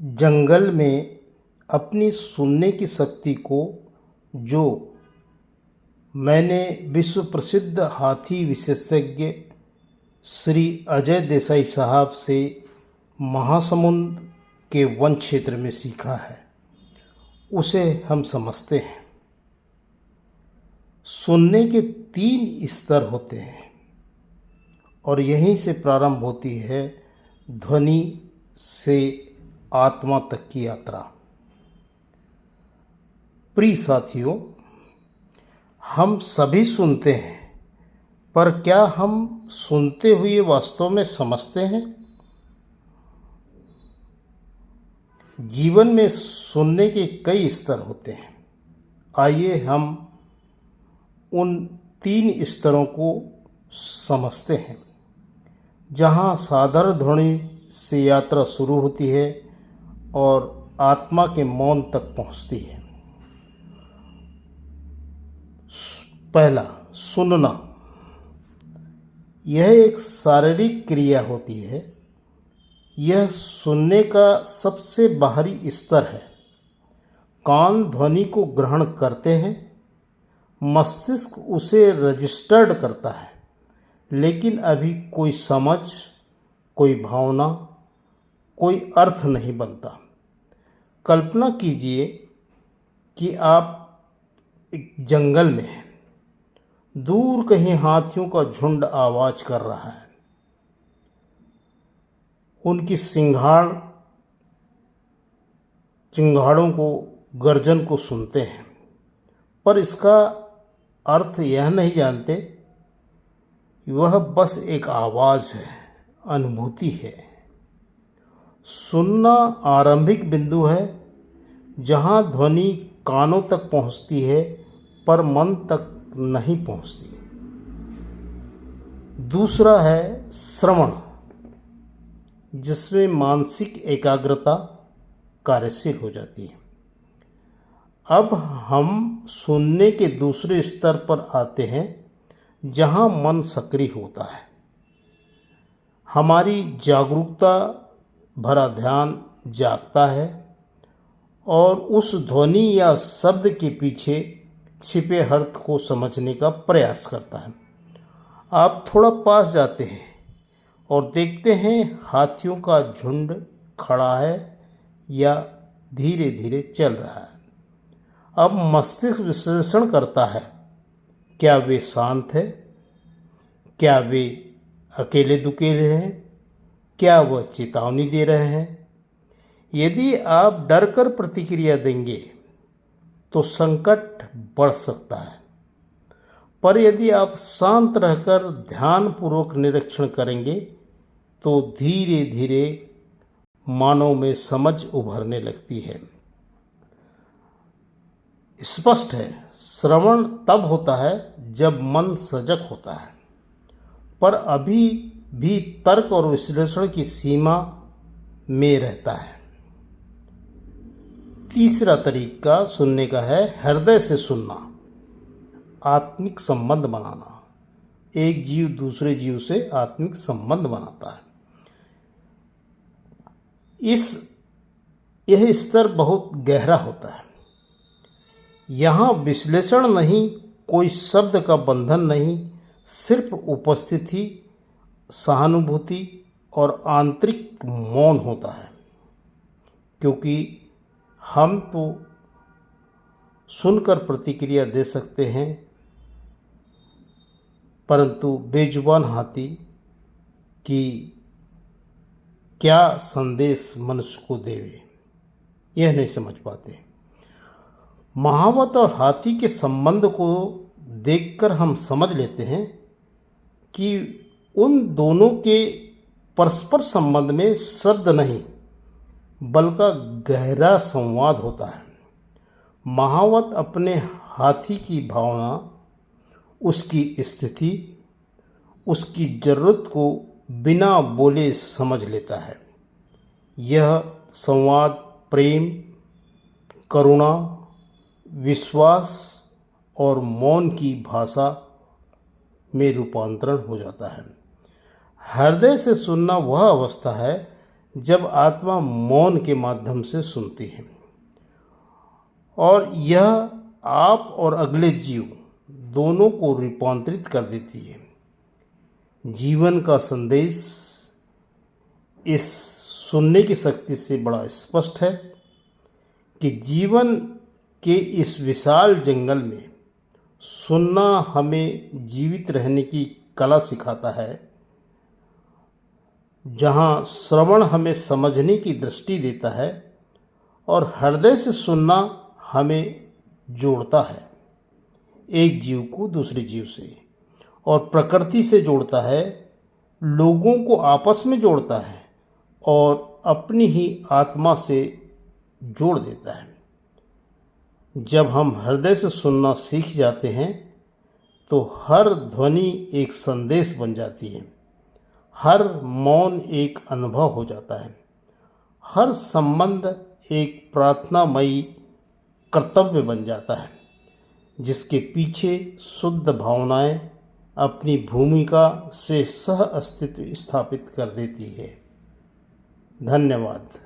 जंगल में अपनी सुनने की शक्ति को जो मैंने विश्व प्रसिद्ध हाथी विशेषज्ञ श्री अजय देसाई साहब से महासमुंद के वन क्षेत्र में सीखा है, उसे हम समझते हैं। सुनने के 3 स्तर होते हैं और यहीं से प्रारंभ होती है ध्वनि से आत्मा तक की यात्रा। प्रिय साथियों, हम सभी सुनते हैं, पर क्या हम सुनते हुए वास्तव में समझते हैं? जीवन में सुनने के कई स्तर होते हैं। आइए हम उन 3 स्तरों को समझते हैं, जहाँ साधारण ध्वनि से यात्रा शुरू होती है और आत्मा के मौन तक पहुँचती है। पहला, सुनना। यह एक शारीरिक क्रिया होती है। यह सुनने का सबसे बाहरी स्तर है। कान ध्वनि को ग्रहण करते हैं, मस्तिष्क उसे रजिस्टर्ड करता है, लेकिन अभी कोई समझ, कोई भावना, कोई अर्थ नहीं बनता। कल्पना कीजिए कि आप एक जंगल में हैं। दूर कहीं हाथियों का झुंड आवाज कर रहा है। उनकी चिंगाड़ों को, गर्जन को सुनते हैं, पर इसका अर्थ यह नहीं जानते कि वह बस एक आवाज़ है, अनुभूति है। सुनना आरंभिक बिंदु है, जहाँ ध्वनि कानों तक पहुँचती है पर मन तक नहीं पहुँचती। दूसरा है श्रवण, जिसमें मानसिक एकाग्रता कार्यशील हो जाती है। अब हम सुनने के दूसरे स्तर पर आते हैं, जहाँ मन सक्रिय होता है। हमारी जागरूकता भरा ध्यान जागता है और उस ध्वनि या शब्द के पीछे छिपे अर्थ को समझने का प्रयास करता है। आप थोड़ा पास जाते हैं और देखते हैं हाथियों का झुंड खड़ा है या धीरे धीरे चल रहा है। अब मस्तिष्क विश्लेषण करता है, क्या वे शांत है? क्या वे अकेले दुकेले हैं? क्या वह चेतावनी दे रहे हैं? यदि आप डर कर प्रतिक्रिया देंगे तो संकट बढ़ सकता है, पर यदि आप शांत रहकर ध्यानपूर्वक निरीक्षण करेंगे तो धीरे धीरे मानव में समझ उभरने लगती है। स्पष्ट है, श्रवण तब होता है जब मन सजग होता है, पर अभी भी तर्क और विश्लेषण की सीमा में रहता है। तीसरा तरीका सुनने का है हृदय से सुनना, आत्मिक संबंध बनाना। एक जीव दूसरे जीव से आत्मिक संबंध बनाता है। यह स्तर बहुत गहरा होता है। यहाँ विश्लेषण नहीं, कोई शब्द का बंधन नहीं, सिर्फ उपस्थिति, सहानुभूति और आंतरिक मौन होता है। क्योंकि हम तो सुनकर प्रतिक्रिया दे सकते हैं, परंतु बेजुबान हाथी की क्या संदेश मनुष्य को देवे, यह नहीं समझ पाते। महावत और हाथी के संबंध को देखकर हम समझ लेते हैं कि उन दोनों के परस्पर संबंध में शब्द नहीं, बल्कि गहरा संवाद होता है। महावत अपने हाथी की भावना, उसकी स्थिति, उसकी ज़रूरत को बिना बोले समझ लेता है। यह संवाद प्रेम, करुणा, विश्वास और मौन की भाषा में रूपांतरण हो जाता है। हृदय से सुनना वह अवस्था है जब आत्मा मौन के माध्यम से सुनती है, और यह आप और अगले जीव दोनों को रूपांतरित कर देती है। जीवन का संदेश इस सुनने की शक्ति से बड़ा स्पष्ट है कि जीवन के इस विशाल जंगल में सुनना हमें जीवित रहने की कला सिखाता है, जहाँ श्रवण हमें समझने की दृष्टि देता है और हृदय से सुनना हमें जोड़ता है, एक जीव को दूसरे जीव से, और प्रकृति से जोड़ता है, लोगों को आपस में जोड़ता है और अपनी ही आत्मा से जोड़ देता है। जब हम हृदय से सुनना सीख जाते हैं तो हर ध्वनि एक संदेश बन जाती है, हर मौन एक अनुभव हो जाता है, हर संबंध एक प्रार्थनामयी कर्तव्य बन जाता है, जिसके पीछे शुद्ध भावनाएं अपनी भूमिका से सह अस्तित्व स्थापित कर देती है। धन्यवाद।